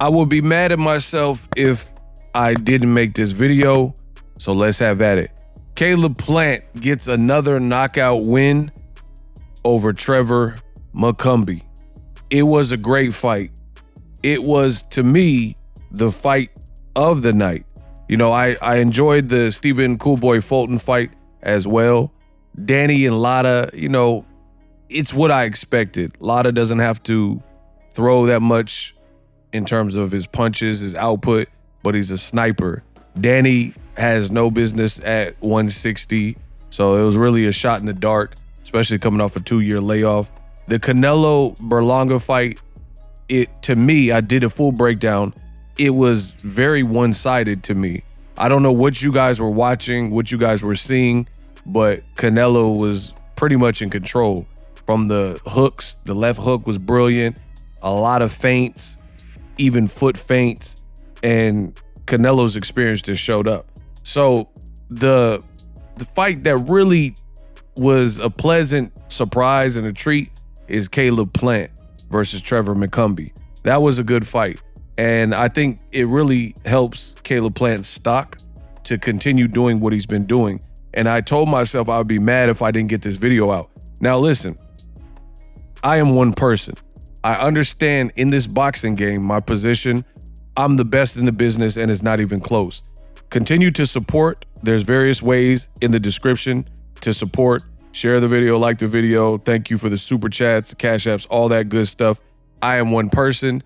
I would be mad at myself if I didn't make this video, so let's have at it. Caleb Plant gets another knockout win over Trevor McCumby. It was a great fight. It was, to me, the fight of the night. You know, I enjoyed the Stephen Coolboy Fulton fight as well. Danny and Lara, you know, it's what I expected. Lara doesn't have to throw that much in terms of his punches, his output, but he's a sniper. Danny has no business at 160, so it was really a shot in the dark, especially coming off a 2-year layoff. The Canelo Berlanga fight, to me, I did a full breakdown. It was very one-sided to me. I don't know what you guys were watching, what you guys were seeing, but Canelo was pretty much in control. From the hooks, the left hook was brilliant, a lot of feints, even foot feints, and Canelo's experience just showed up. So the fight that really was a pleasant surprise and a treat is Caleb Plant versus Trevor McCumby. That was a good fight. And I think it really helps Caleb Plant's stock to continue doing what he's been doing. And I told myself I would be mad if I didn't get this video out. Now listen, I am one person. I understand in this boxing game, my position, I'm the best in the business and it's not even close. Continue to support. There's various ways in the description to support. Share the video, like the video. Thank you for the super chats, the cash apps, all that good stuff. I am one person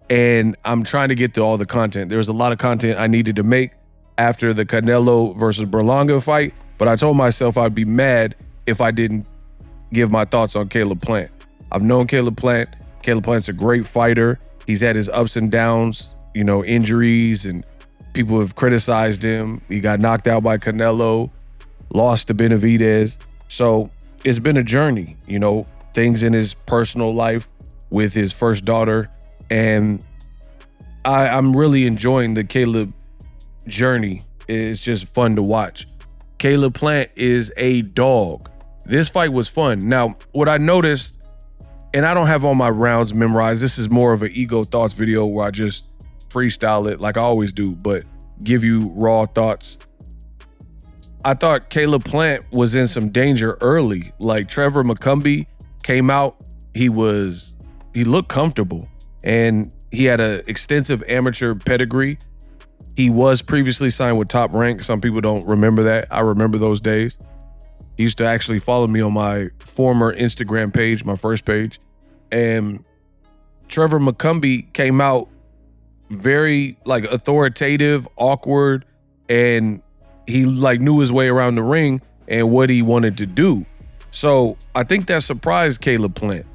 and I'm trying to get to all the content. There's a lot of content I needed to make after the Canelo versus Berlanga fight, but I told myself I'd be mad if I didn't give my thoughts on Caleb Plant. I've known Caleb Plant. Caleb Plant's a great fighter. He's had his ups and downs, you know, injuries, and people have criticized him. He got knocked out by Canelo, lost to Benavidez. So it's been a journey, you know, things in his personal life with his first daughter. And I'm really enjoying the Caleb journey. It's just fun to watch. Caleb Plant is a dog. This fight was fun. Now, what I noticed, and I don't have all my rounds memorized. This is more of an ego thoughts video where I just freestyle it like I always do, but give you raw thoughts. I thought Caleb Plant was in some danger early. Like Trevor McCumby came out, he looked comfortable and he had an extensive amateur pedigree. He was previously signed with Top Rank. Some people don't remember that. I remember those days. He used to actually follow me on my former Instagram page, my first page. And Trevor McCumby came out very like authoritative, awkward, and he like knew his way around the ring and what he wanted to do. So I think that surprised Caleb Plant.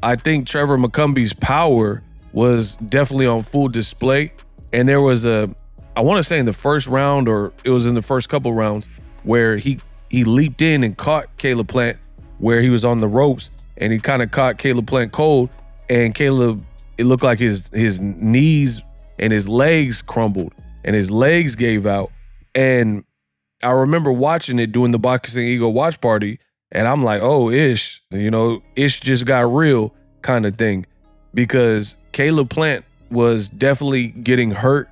I think Trevor McCumby's power was definitely on full display. And there was I want to say in the first round, or it was in the first couple rounds, where he leaped in and caught Caleb Plant where he was on the ropes, and he kind of caught Caleb Plant cold, and Caleb, it looked like his knees and his legs crumbled and his legs gave out. And I remember watching it during the Boxing Ego watch party, and I'm like, oh, Ish, you know, Ish just got real kind of thing, because Caleb Plant was definitely getting hurt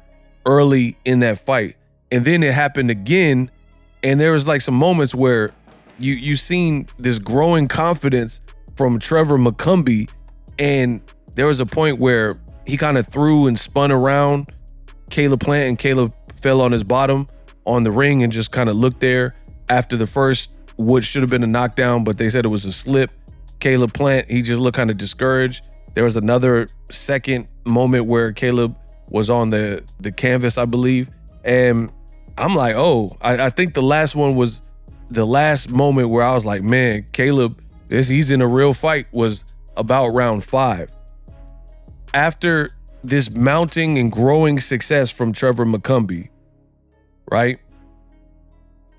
early in that fight. And then it happened again, and there was like some moments where you seen this growing confidence from Trevor McCumby, and there was a point where he kind of threw and spun around Caleb Plant, and Caleb fell on his bottom on the ring and just kind of looked there after the first, what should have been a knockdown, but they said it was a slip. Caleb Plant, he just looked kind of discouraged. There was another second moment where Caleb was on the canvas, I believe. And I'm like, oh, I think the last one was the last moment where I was like, man, Caleb, he's in a real fight, was about round 5. After this mounting and growing success from Trevor McCumby, right?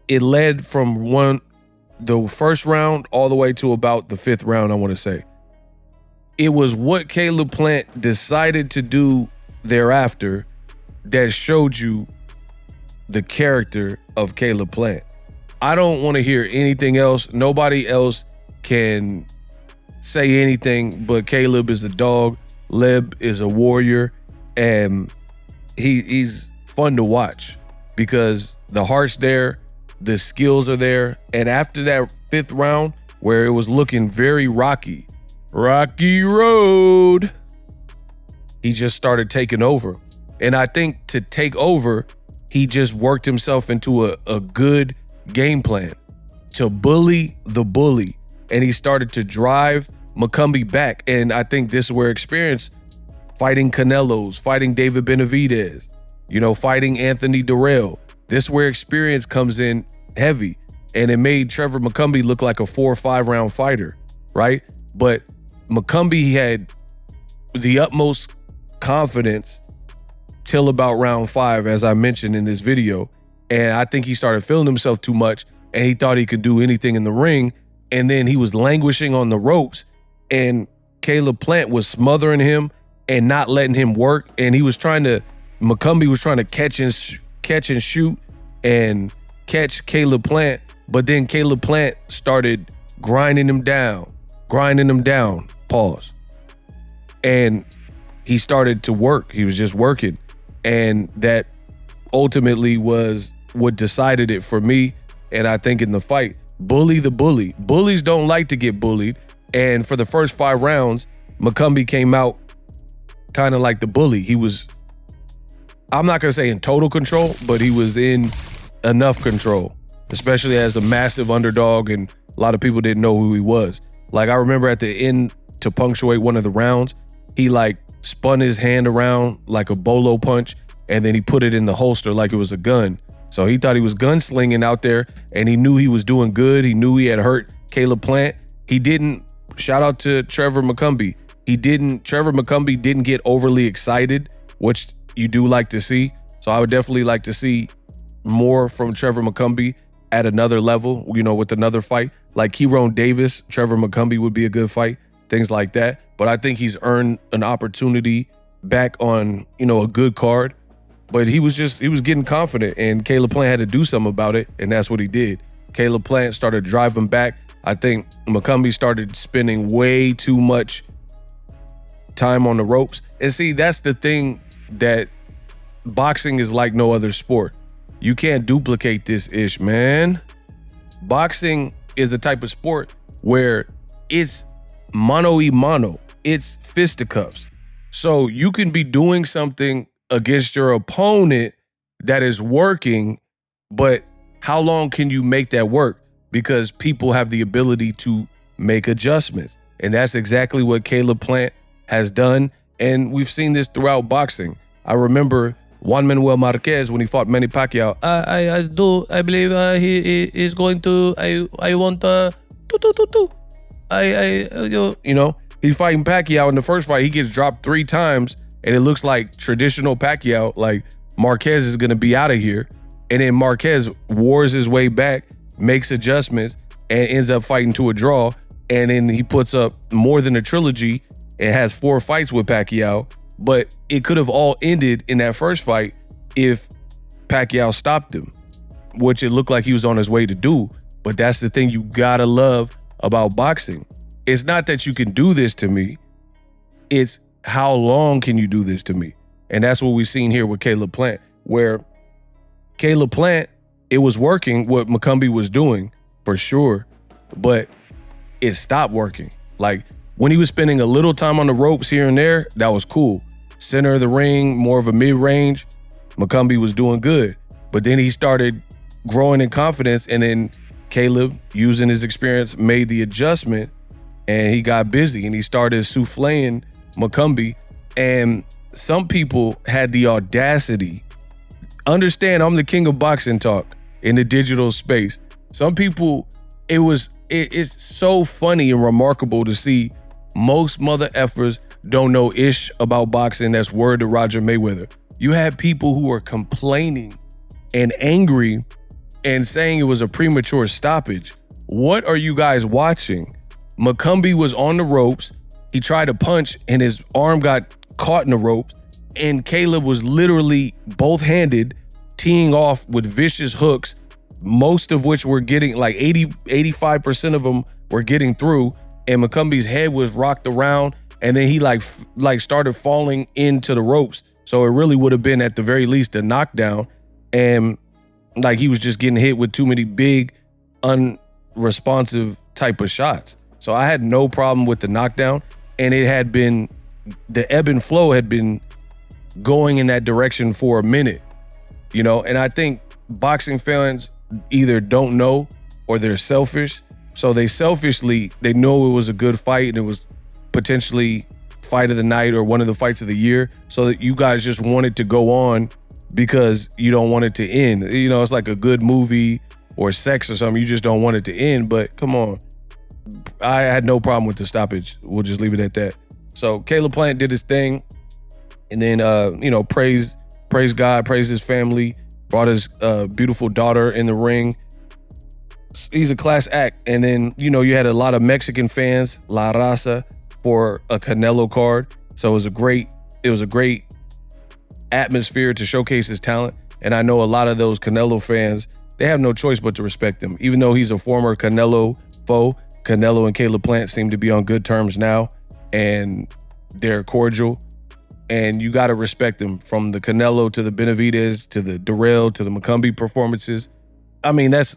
It led from the first round all the way to about the 5th round, I want to say. It was what Caleb Plant decided to do thereafter that showed you the character of Caleb Plant. I don't want to hear anything else. Nobody else can say anything, but Caleb is a dog. Leb is a warrior. And he's fun to watch because the heart's there, the skills are there. And after that 5th round, where it was looking very rocky road, he just started taking over. And I think to take over, he just worked himself into a good game plan to bully the bully. And he started to drive McCumby back. And I think this is where experience, fighting Canelos, fighting David Benavidez, fighting Anthony Durrell, this is where experience comes in heavy. And it made Trevor McCumby look like a 4 or 5 round fighter, right? But McCumby had the utmost confidence till about round 5, as I mentioned in this video. And I think he started feeling himself too much and he thought he could do anything in the ring. And then he was languishing on the ropes and Caleb Plant was smothering him and not letting him work. And McCumby was trying to catch and shoot and catch Caleb Plant. But then Caleb Plant started grinding him down, pause. And he started to work. He was just working. And that ultimately was what decided it for me. And I think in the fight, bully the bully. Bullies don't like to get bullied. And for the first 5 rounds, McCumby came out kind of like the bully. He was, I'm not going to say in total control, but he was in enough control, especially as a massive underdog and a lot of people didn't know who he was. Like I remember at the end to punctuate one of the rounds, he like spun his hand around like a bolo punch and then he put it in the holster like it was a gun. So he thought he was gunslinging out there and he knew he was doing good. He knew he had hurt Caleb Plant. He didn't, shout out to Trevor McCumby. Trevor McCumby didn't get overly excited, which you do like to see. So I would definitely like to see more from Trevor McCumby at another level, with another fight. Like Kieron Davis, Trevor McCumby would be a good fight, things like that. But I think he's earned an opportunity back on, a good card. But he was getting confident and Caleb Plant had to do something about it. And that's what he did. Caleb Plant started driving back. I think McCumby started spending way too much time on the ropes. And see, that's the thing, that boxing is like no other sport. You can't duplicate this ish, man. Boxing is the type of sport where it's mano y mano. It's fisticuffs. So you can be doing something against your opponent that is working, but how long can you make that work? Because people have the ability to make adjustments. And that's exactly what Caleb Plant has done. And we've seen this throughout boxing. I remember Juan Manuel Marquez when he fought Manny Pacquiao. I believe he is going to, he's fighting Pacquiao in the first fight. He gets dropped 3 times and it looks like traditional Pacquiao, like Marquez is going to be out of here. And then Marquez wars his way back, makes adjustments, and ends up fighting to a draw. And then he puts up more than a trilogy and has 4 fights with Pacquiao. But it could have all ended in that first fight if Pacquiao stopped him, which it looked like he was on his way to do. But that's the thing you gotta love about boxing. It's not that you can do this to me. It's how long can you do this to me? And that's what we've seen here with Caleb Plant, where Caleb Plant, it was working what McCumby was doing for sure, but it stopped working. Like when he was spending a little time on the ropes here and there, that was cool. Center of the ring, more of a mid-range, McCumby was doing good. But then he started growing in confidence, and then Caleb, using his experience, made the adjustment and he got busy and he started souffleing McCumby. And some people had the audacity. Understand, I'm the king of boxing talk in the digital space. Some people, it's so funny and remarkable to see most mother effers don't know ish about boxing. That's word to Roger Mayweather. You had people who were complaining and angry and saying it was a premature stoppage. What are you guys watching? McCumby was on the ropes. He tried to punch and his arm got caught in the ropes. And Caleb was literally both-handed, teeing off with vicious hooks, most of which were getting, like 85% of them were getting through. And McCumby's head was rocked around. And then he like started falling into the ropes. So it really would have been at the very least a knockdown. And like he was just getting hit with too many big, unresponsive type of shots. So I had no problem with the knockdown. And it had been, the ebb and flow had been going in that direction for a minute, you know? And I think boxing fans either don't know or they're selfish. So they know it was a good fight and it was potentially fight of the night or one of the fights of the year, so that you guys just want it to go on because you don't want it to end. You know, it's like a good movie or sex or something. You just don't want it to end, but come on. I had no problem with the stoppage. We'll just leave it at that. So Caleb Plant did his thing and then, praise God, praise his family, brought his beautiful daughter in the ring. He's a class act. And then, you had a lot of Mexican fans, La Raza, for a Canelo card. So it was a great atmosphere to showcase his talent. And I know a lot of those Canelo fans, they have no choice but to respect him. Even though he's a former Canelo foe, Canelo and Caleb Plant seem to be on good terms now, and they're cordial. And you got to respect them, from the Canelo to the Benavidez to the Durrell to the McCumby performances. I mean, that's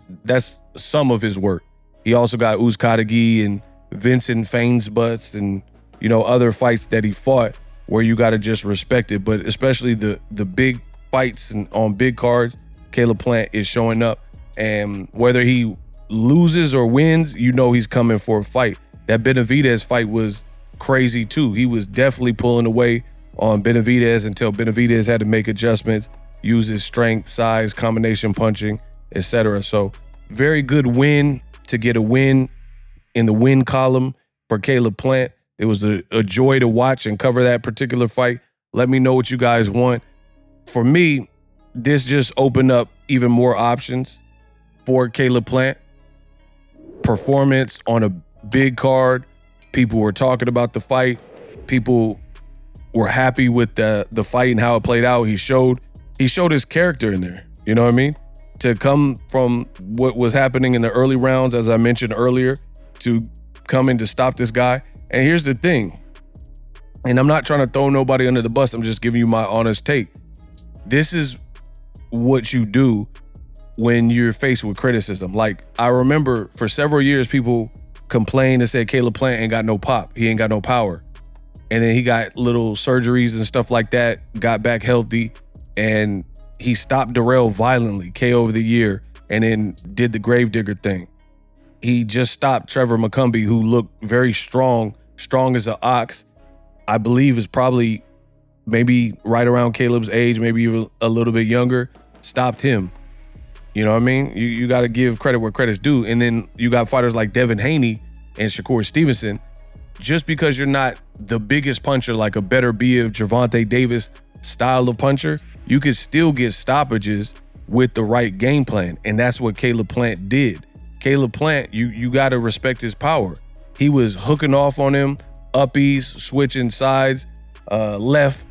some of his work. He also got Uzcategui and Vincent Fain's butts and, other fights that he fought where you got to just respect it. But especially the big fights and on big cards, Caleb Plant is showing up. And whether he loses or wins, he's coming for a fight. That Benavidez fight was crazy too. He was definitely pulling away on Benavidez until Benavidez had to make adjustments, use his strength, size, combination punching, etc. So very good win to get a win in the win column for Caleb Plant. It was a joy to watch and cover that particular fight. Let me know what you guys want. For me, this just opened up even more options for Caleb Plant. Performance on a big card. People were talking about the fight. People were happy with the fight and how it played out. He showed his character in there. You know what I mean? To come from what was happening in the early rounds, as I mentioned earlier, to come in to stop this guy. And here's the thing, and I'm not trying to throw nobody under the bus, I'm just giving you my honest take. This is what you do when you're faced with criticism. Like, I remember for several years, people complained and said Caleb Plant ain't got no pop, he ain't got no power. And then he got little surgeries and stuff like that, got back healthy, and he stopped Durrell violently, KO of the year, and then did the gravedigger thing. He just stopped Trevor McCumby, who looked very strong as an ox. I believe is probably maybe right around Caleb's age, maybe even a little bit younger. Stopped him. You know what I mean? You got to give credit where credit's due. And then you got fighters like Devin Haney and Shakur Stevenson. Just because you're not the biggest puncher, like a Better Biev, Gervonta Davis style of puncher, you could still get stoppages with the right game plan. And that's what Caleb Plant did. Caleb Plant, you got to respect his power. He was hooking off on him, uppies, switching sides, left,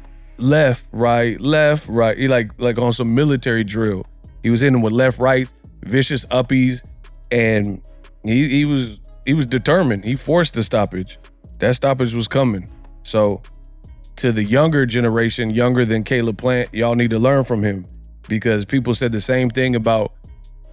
right. He like on some military drill. He was in him with left, right, vicious uppies, and he was determined. He forced the stoppage. That stoppage was coming. So to the younger generation, younger than Caleb Plant, y'all need to learn from him, because people said the same thing about,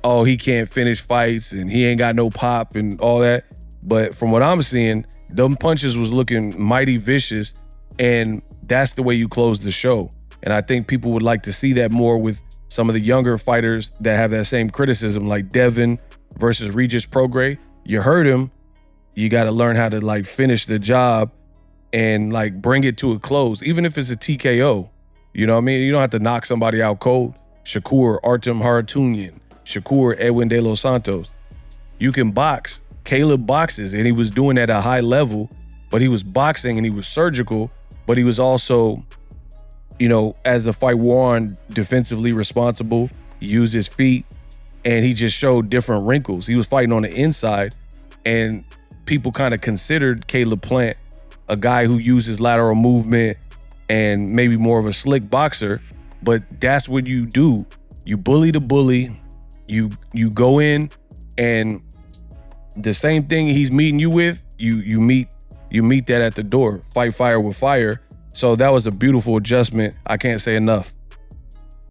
oh, he can't finish fights and he ain't got no pop and all that. But from what I'm seeing, them punches was looking mighty vicious, and that's the way you close the show. And I think people would like to see that more with some of the younger fighters that have that same criticism, like Devin versus Regis Prograis. You heard him. You got to learn how to finish the job and bring it to a close, even if it's a TKO. You know what I mean? You don't have to knock somebody out cold. Shakur Artem Haratunian, Shakur Edwin De Los Santos. You can box. Caleb boxes, and he was doing at a high level, but he was boxing and he was surgical, but he was also, as the fight wore on, defensively responsible. He used his feet, and he just showed different wrinkles. He was fighting on the inside, and people kind of considered Caleb Plant a guy who uses lateral movement and maybe more of a slick boxer, but that's what you do. You bully the bully. You go in, and the same thing he's meeting you with, you meet that at the door. Fight fire with fire. So that was a beautiful adjustment. I can't say enough.